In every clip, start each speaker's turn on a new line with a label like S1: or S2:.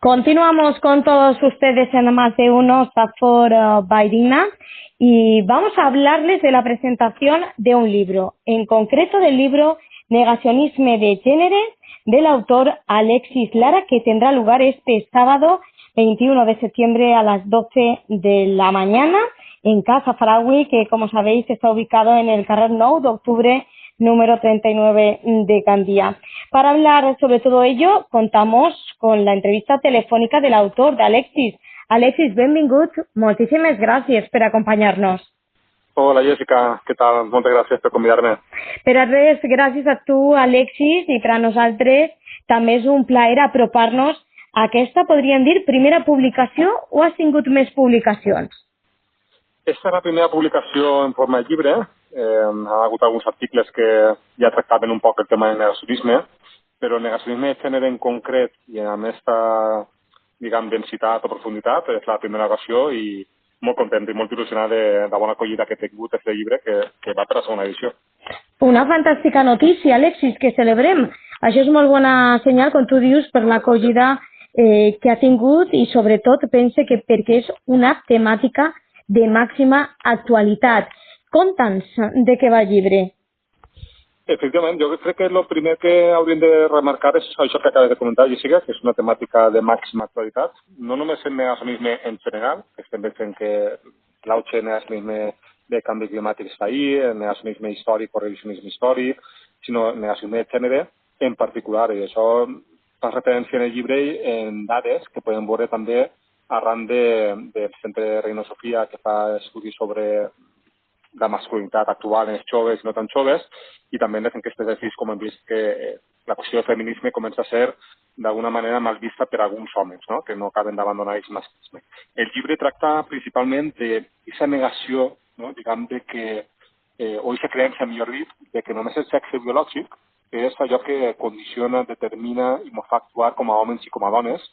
S1: Continuamos con todos ustedes en Más de Uno, Stafford by Digna, y vamos a hablarles de la presentación de un libro, en concreto del libro Negacionisme de Gènere, del autor Alexis Lara, que tendrá lugar este sábado 21 de septiembre a las 12 de la mañana en Casa Farahui, que como sabéis está ubicado en el carrer 9 de octubre número 39 de Gandia. Para hablar sobre todo ello, contamos con la entrevista telefònica de l'autor, d'Alexis. Alexis, benvingut. Moltíssimes gràcies per acompanyar-nos.
S2: Hola Jessica, què tal? Moltes gràcies per convidar-me.
S1: Per a res, gràcies a tu, Alexis, i per a nosaltres també és un plaer apropar-nos a aquesta, podríem dir, primera publicació o has tingut més publicacions?
S2: Esta és la primera publicació en forma de llibre. Ha hagut alguns articles que ja tractaven un poc el tema del negacionisme, però el negacionisme de gènere en concret i amb aquesta, diguem, densitat o profunditat és la primera ocasió i molt content i molt il·lusionat de la bona acollida que he tingut aquest llibre que va per la segona edició.
S1: Una fantàstica notícia, Alexis, que celebrem. Això és molt bona senyal, com tu dius, per l'acollida que ha tingut i sobretot pense que perquè és una temàtica de màxima actualitat. Conta'ns de què va el llibre.
S2: Efectivament, jo crec que el primer que hauríem de remarcar és això que acabes de comentar, Jessica, que és una temàtica de màxima actualitat. No només el negacionisme en general, que estem veient que l'auge del negacionisme de canvi climàtic està ahí, el negacionisme històric o revisionisme històric, sinó el negacionisme de gènere en particular. I això fa referència en el llibre en dades que podem veure també arran del Centre de Reina Sofia, que fa estudis sobre la masculinitat actual en els joves i no tan joves, i també en les enquestes de fills com hem vist que la qüestió del feminisme comença a ser d'alguna manera mal vista per alguns homes, no? Que no acaben d'abandonar el masclisme. El llibre tracta principalment d'aquesta negació, no? Diguem, de que, o aquesta creença, millor dit, de que només el sexe biològic és allò que condiciona, determina i ens fa actuar com a homes i com a dones,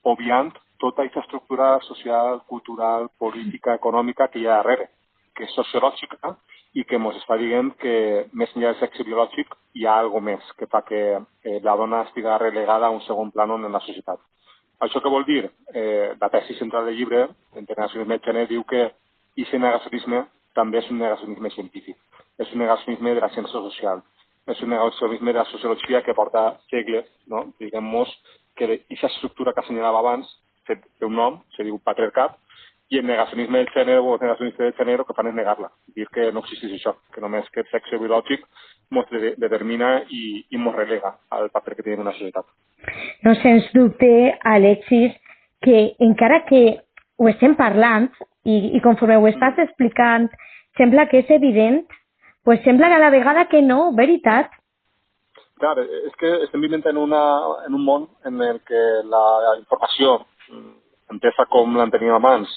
S2: obviant tota aquesta estructura social, cultural, política, econòmica que hi ha darrere, que és sociològica i que ens està dient que més enllà del sexe biològic hi ha alguna més que fa que la dona estigui relegada a un segon plànol en la societat. Això què vol dir? La tesi central del llibre, Internacionalisme de Gènere, diu que aquest negacionisme també és un negacionisme científic, és un negacionisme de la ciència social, és un negacionisme de la sociologia que porta segles, no? Diguem-nos que aquesta estructura que assenyalava abans té un nom, se diu patriarcat, i el negacionisme del gènere o el negacionisme del gènere el que fan és negar-la, dir que no existeix això, que només que el sexe biològic ens determina i ens relega al paper que tenim en una societat.
S1: No sens dubte, Alexis, que encara que ho estem parlant i conforme ho estàs explicant sembla que és evident, pues sembla que a la vegada que no, veritat?
S2: Clar, és que estem vivint en un món en el que la informació, entesa com l'enteníem abans,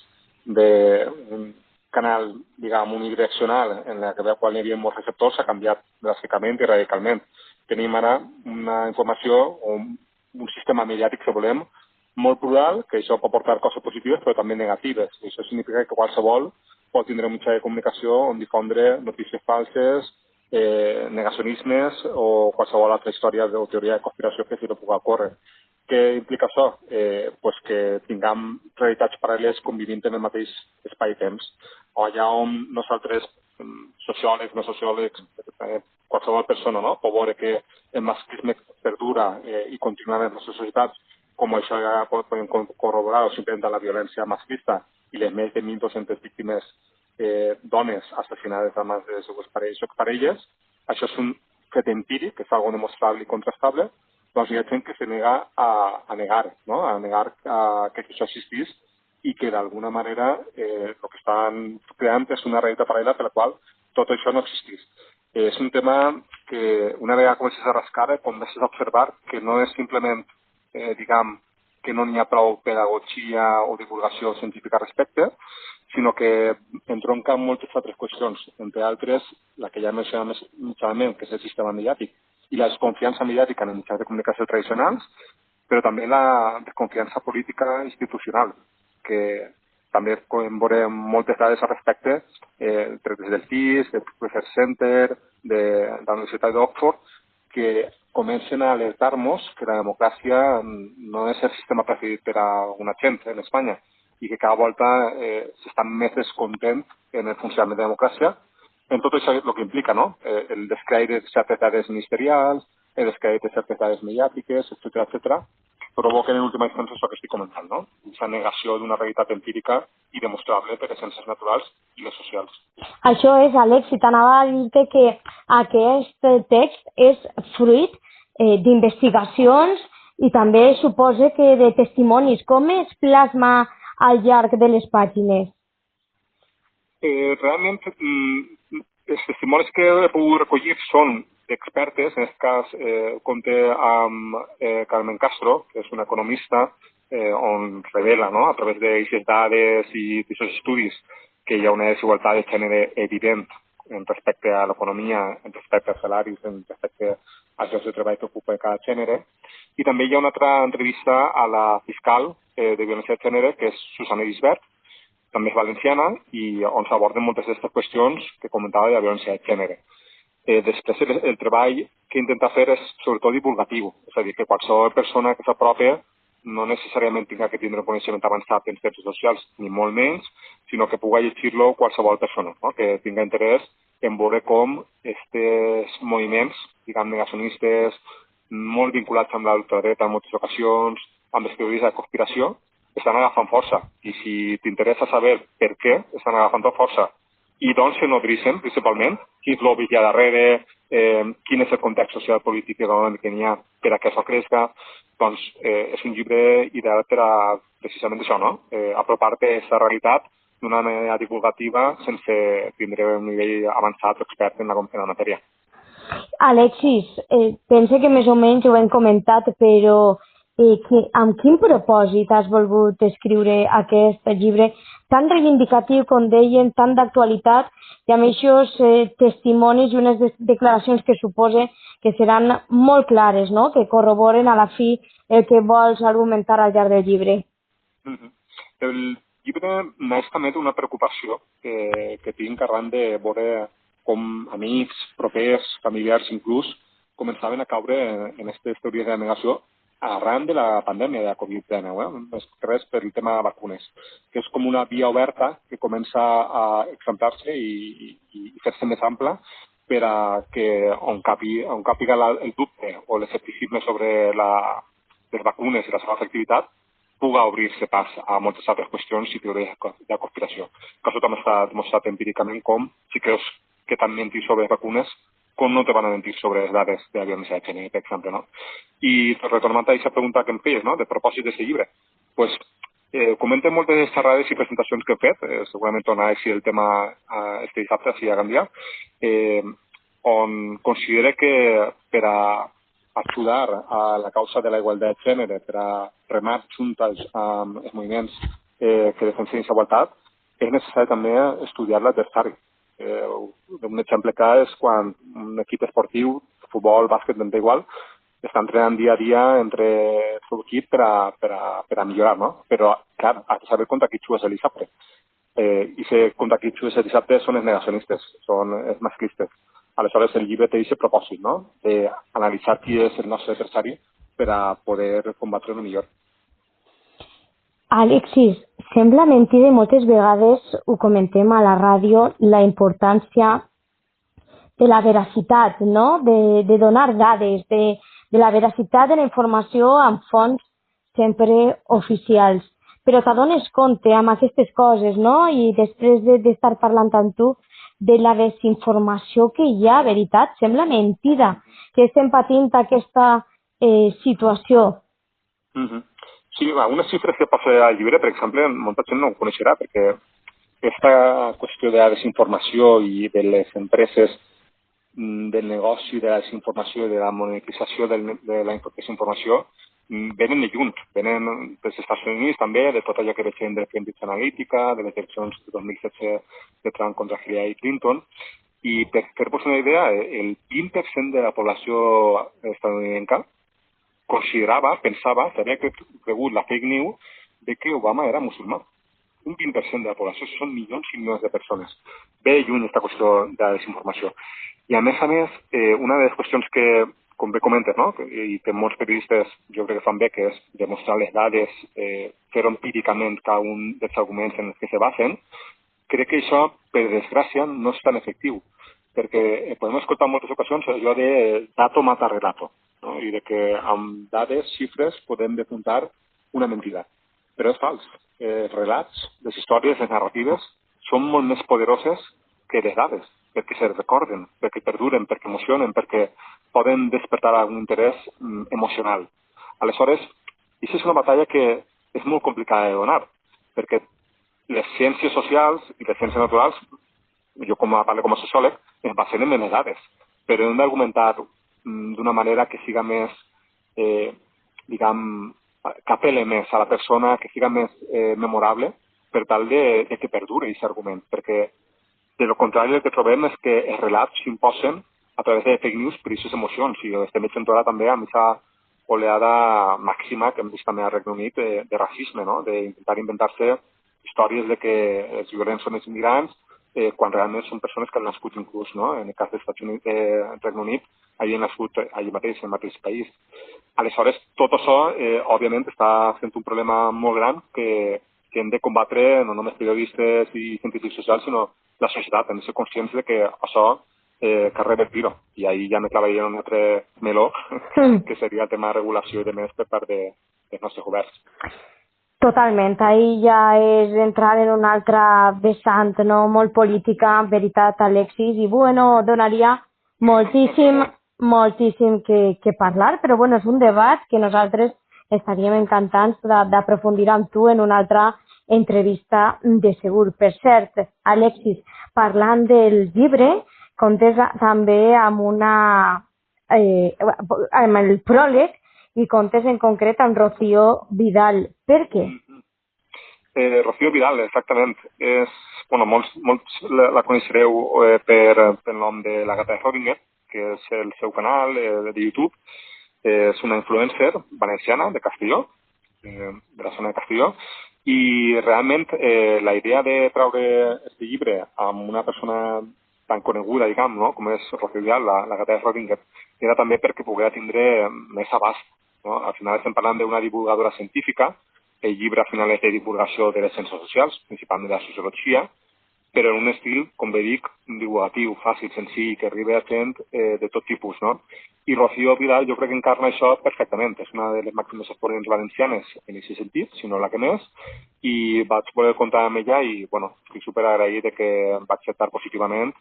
S2: d'un canal, diguem, unidireccional en la qual hi havia molts receptors, s'ha canviat dràsticament i radicalment. Tenim ara una informació o un sistema mediàtic, si volem, molt plural, que això pot portar coses positives però també negatives. I això significa que qualsevol pot tindre un mitjà de comunicació on difondre notícies falses, negacionismes o qualsevol altra història o teoria de conspiració que s'hi pugui ocórrer. Què implica això? Pues que tinguem realitats paral·leles convivint en el mateix espai-temps. O allà on nosaltres, sociòlegs, no sociòlegs, qualsevol persona, no? Pot veure que el masclisme perdura i continua en les nostres societats, com això ja podem corroborar o simplement la violència masclista i les més de 1.200 víctimes dones assassinades a mans de seus parells o exparelles. Això és un fet empíric, que és algo demostrable i contrastable, doncs hi ha gent que se nega a negar, no? A negar que això existís i que d'alguna manera el que estan creant és una realitat paral·lela per la qual tot això no existís. És un tema que una vegada comences a rascar comences a observar que no és simplement, diguem, que no n'hi ha prou pedagogia o divulgació científica al respecte, sinó que entronca amb moltes altres qüestions, entre altres la que ja mencionàvem inicialment, que és el sistema mediàtic, i la desconfiança mediàtica en els mitjans de comunicació tradicionals, però també la desconfiança política institucional, que també podem veure moltes dades al respecte, des del CIS, del Research Center, de la Universitat d'Oxford, que comencen a alertar-nos que la democràcia no és el sistema preferit per a una gent en Espanya i que cada volta s'estan més descontent en el funcionament de la democràcia en tot això el que implica, no? El descrèdit de certes dades ministerials, el descrèdit de certes dades mediàtiques, etcètera, provoquen en última instància això que estic comentant, no? Aquesta negació d'una realitat empírica i demostrable per ciències naturals i les socials.
S1: Això és, Alexi, t'anava a dir que aquest text és fruit d'investigacions i també suposa que de testimonis. Com es plasma al llarg de les pàgines?
S2: Realment, els testimonis que he pogut recollir són expertes, en aquest cas compte amb Carmen Castro, que és una economista, on revela, no?, a través d'aquestes dades i d'aquests estudis que hi ha una desigualtat de gènere evident en respecte a l'economia, en respecte als salaris, en respecte als llocs de treball que ocupa cada gènere. I també hi ha una altra entrevista a la fiscal de violència de gènere, que és Susana Gisbert, també és valenciana, i on s'aborden moltes d'aquestes qüestions que comentava de la violència de gènere. Després, el treball que intenta fer és sobretot divulgatiu, és a dir, que qualsevol persona que s'apropi no necessàriament tinga que tindre un coneixement avançat en ciències socials, ni molt menys, sinó que pugui llegir-lo qualsevol persona, no?, que tinga interès en veure com aquests moviments, diguem, negacionistes, molt vinculats amb l'ultradreta en moltes ocasions, amb les teories de conspiració, estan agafant força. I si t'interessa saber per què estan agafant força i d'on se nodreixen, principalment, quin és lobby hi ha darrere, quin és el context social, polític i econòmic que n'hi ha per a que això creixi, doncs és un llibre ideal per a precisament això, no? Apropar-te a aquesta realitat d'una manera divulgativa sense tindre un nivell avançat o expert en la matèria.
S1: Alexis, pense que més o menys ho hem comentat, però amb quin propòsit has volgut escriure aquest llibre tan reivindicatiu, com deien, tan d'actualitat, i amb aquests testimonis i unes declaracions que supose que seran molt clares, no?, que corroboren a la fi el que vols argumentar al llarg del llibre?
S2: El llibre neix també d'una preocupació que tinc arran de veure com amics, propers, familiars inclús, començaven a caure en aquestes teories de negació arran de la pandèmia de la Covid-19, més que res per el tema de vacunes, que és com una via oberta que comença a exemplar-se i fer-se més ampla per a que on càpiga el dubte o l'escepticisme sobre les vacunes i la seva efectivitat puga obrir-se pas a moltes altres qüestions i teories de conspiració. Que això també està demostrat empíricament com, si creus que t'han mentit sobre les vacunes, com no te van a mentir sobre les dades de la violència de gènere, per exemple, no? I retornant a aquesta pregunta que em feies, no?, de propòsit d'aquest llibre, pues, comenten moltes xerrades i presentacions que he fet, segurament tornarà així el tema este dissabte, així a Gandia, on considere que per a ajudar a la causa de la igualtat de gènere, per a remar junts amb els moviments que defensen aquesta igualtat, és necessari també estudiar l'adversari. Un exemple clar és quan un equip esportiu, futbol, bàsquet, ben igual, està entrenant dia a dia entre el seu equip per a millorar, no? Però, clar, has de saber contra qui jugues el dissabte. I contra qui jugues el dissabte són els negacionistes, són els masclistes. Aleshores, el llibre té aquest propòsit, no?, d'analitzar qui és el nostre adversari per a poder combatre-lo millor.
S1: Alexis, sembla mentida i moltes vegades ho comentem a la ràdio, la importància de la veracitat, no?, de donar dades, de la veracitat de la informació amb fonts sempre oficials. Però t'adones compte amb aquestes coses, no?, i després d'estar parlant amb tu, de la desinformació que hi ha, veritat? Sembla mentida que estem patint aquesta situació.
S2: Sí, unes xifres que posa al llibre, per exemple, molta gent no ho coneixerà, perquè aquesta qüestió de la desinformació i de les empreses del negoci de la desinformació i de la monetització de la desinformació venen de lluny, venen dels Estats Units també, de tot allò que veiem de Cambridge Analytica, de les eleccions de 2016 de Trump contra Hillary Clinton, i per fer-vos una idea, el 20% de la població estadounidenca considerava, pensava, s'havia cregut la fake news de que Obama era musulmà. Un 20% de la població, això són milions i milions de persones. Ve lluny aquesta qüestió de la desinformació. I a més, una de les qüestions que com bé comentes, no? I que molts periodistes jo crec que fan bé, que és demostrar les dades, fer empíricament cada un dels arguments en els que se basen, crec que això, per desgràcia, no és tan efectiu, perquè podem escoltar en moltes ocasions allò de dato mata relato, no? I de que amb dades, xifres, podem depuntar una mentida. Però és fals. Els relats, les històries, les narratives, són molt més poderoses que les dades, perquè se recorden, perquè perduren, perquè emocionen, perquè poden despertar algun interès emocional. Aleshores, això és una batalla que és molt complicada de donar, perquè les ciències socials i les ciències naturals, jo parlo com a sociòleg, es basen en les dades, però hem d'argumentar d'una manera que siga més, diguem, que apel·le més a la persona, que siga més memorable, per tal de que perdure aquest argument, perquè de lo contrari el que trobem és que els relats s'imposen a través de fake news per aquestes emocions, i estem veient ara també amb aquesta oleada màxima que hem vist també al Regne Unit de racisme, no? D'intentar inventar-se històries de que els violents són els immigrants, quan realment són persones que han nascut inclús, no? En el cas dels Estats Units, Regne Unit, han nascut allà mateix, en el mateix país. Aleshores, tot això, òbviament, està sent un problema molt gran que hem de combatre no només periodistes i científics socials, sinó la societat. Hem de ser conscients de que això cal revertir-ho. I ahir ja me clavaria en un altre meló, que seria el tema de regulació i de més per part dels nostres governs.
S1: Totalment, ahir ja és entrar en una altra vessant, no? Molt política, en veritat, Alexis, i bueno, donaria moltíssim que parlar, però bueno, és un debat que nosaltres estaríem encantats d'aprofundir amb tu en una altra entrevista de segur. Per cert, Alexis, parlant del llibre, comptes també amb el pròleg i comptes en concret amb Rocío Vidal. Per què?
S2: Rocío Vidal, exactament. Molts la coneixereu per el nom de la Gata de Schrödinger, que és el seu canal de YouTube. És una influencer valenciana de Castelló, de la zona de Castelló, i realment la idea de treure aquest llibre amb una persona tan coneguda, diguem, no? Com és Rocío Vidal, la Gata de Schrödinger, era també perquè poguera tindre més abast. No? Al final estem parlant d'una divulgadora científica, el llibre al final és de divulgació de les ciències socials, principalment de la sociologia, però en un estil, com bé dic, divulgatiu, fàcil, senzill, que arriba a gent de tot tipus, no? I Rocío Vidal jo crec que encarna això perfectament. És una de les màximes exponents valencianes en aquest sentit, si no la que més, i vaig voler comptar amb ella i, bueno, estic superagraït de que em va acceptar positivament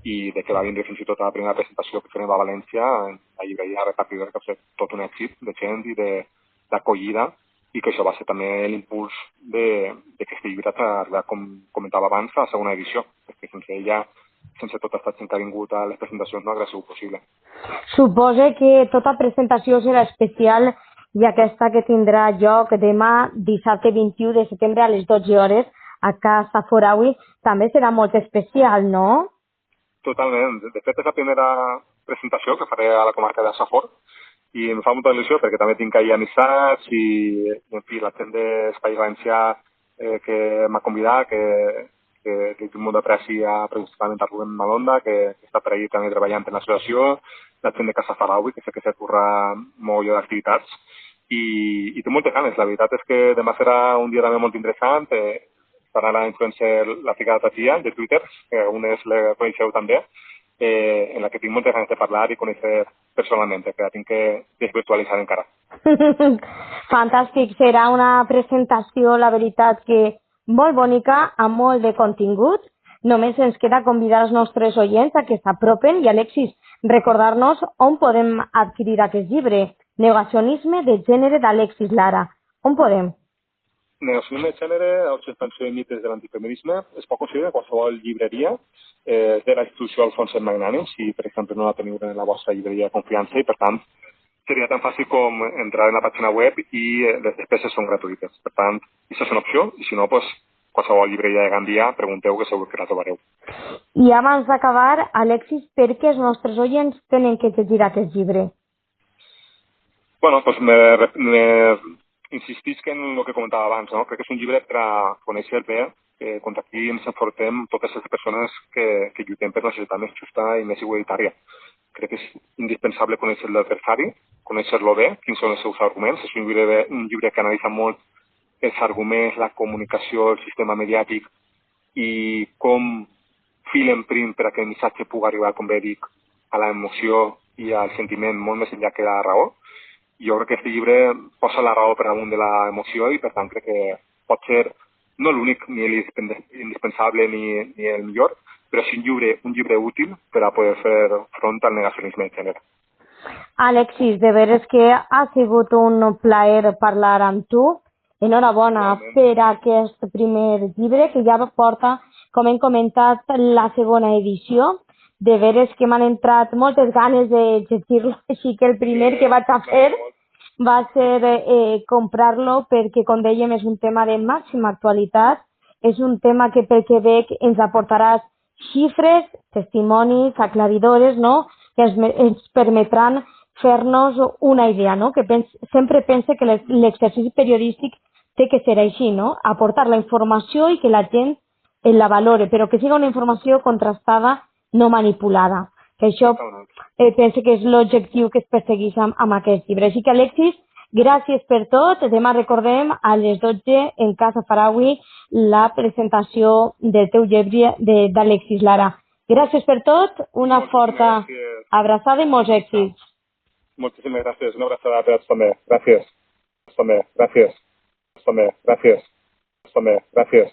S2: i de que va vindre fins i tot a la primera presentació que farem a València, en la llibreria repartidora, que ha fet tot un èxit de gent i d'acollida, i que això va ser també l'impuls que aquest llibre arribat, com comentava abans, a la segona edició, perquè sense ella, sense tota aquesta gent que ha vingut a les presentacions, no hauria sigut possible.
S1: Suposo que tota presentació serà especial i aquesta que tindrà lloc demà, dissabte 21 de setembre a les 12 hores a Casa Foraui, també serà molt especial, no?
S2: Totalment. De fet, és la primera presentació que faré a la comarca de Safor, i em fa molta il·lusió perquè també tinc ahir amistats i en fi, la gent d'Espai Valencià que m'ha convidat, que tinc molt d'apreci principalment a Rubén Malonda, que està per ahir també treballant en l'associació, la gent de Casa Faraui, que sé que s'ha currat molt d'activitats, i té moltes ganes. La veritat és que demà serà un dia també molt interessant, farà la influencer la Fica de Tatia, de Twitter, que algunes la coneixeu també, en la que tinc moltes ganes de parlar i conèixer personalment, que la tinc que desvirtualitzar encara.
S1: Fantàstic, serà una presentació, la veritat, que molt bonica, amb molt de contingut. Només ens queda convidar els nostres oients a que s'apropen i, Alexis, recordar-nos on podem adquirir aquest llibre, Negacionisme de gènere d'Alexis Lara. On podem?
S2: Negacionisme de gènere, l'expansió de mites de l'antifeminisme, es pot considerar qualsevol llibreria de la institució Alfons Magnànim, si per exemple no la teniu en la vostra llibreria de confiança, i per tant seria tan fàcil com entrar en la pàgina web i les despeses són gratuïtes. Per tant, això és una opció, i si no, doncs, qualsevol llibreria de Gandia, pregunteu que segur que la trobareu.
S1: I abans d'acabar, Alexis, per què els nostres oients tenen que llegir aquest llibre?
S2: Bueno, doncs insistisc en el que comentava abans, no? Crec que és un llibre per a conèixer bé contra qui ens enfrontem totes les persones que lluitem per una societat més justa i més igualitària. crec que és indispensable conèixer l'adversari, conèixer-lo bé, quins són els seus arguments. És un llibre que analitza molt els arguments, la comunicació, el sistema mediàtic i com filen prim per a que el missatge pugui arribar, com bé dic, a l'emoció i al sentiment molt més enllà que la raó. Jo crec que aquest llibre posa la raó per damunt de l'emoció i per tant crec que pot ser no l'únic ni l'indispensable ni el millor, però sí un llibre útil per a poder fer front al negacionisme de gènere.
S1: Alexis, de veres que ha sigut un plaer parlar amb tu. Enhorabona per aquest primer llibre, que ja porta, com hem comentat, la segona edició. De veres que m'han entrat moltes ganes de llegir-lo, així que el primer que vaig a fer va ser comprar-lo perquè, com dèiem, és un tema de màxima actualitat. És un tema que, pel que veig, ens aportaràs xifres, testimonis, aclaridores, no?, que ens permetran fer-nos una idea, no?, que sempre pense que l'exercici periodístic té que ser així, no?, aportar la informació i que la gent la valore, però que siga una informació contrastada, no manipulada. Que això pense que és l'objectiu que es persegueix amb aquest llibre. Així que, Alexis, gràcies per tot. Demà recordem a les 12 en Casa Farawi la presentació del teu llibre d'Alexis Lara. Gràcies per tot, una forta abraçada i molts èxits.
S2: Moltíssimes gràcies, una abraçada per tots també. Gràcies. Gràcies. Gràcies.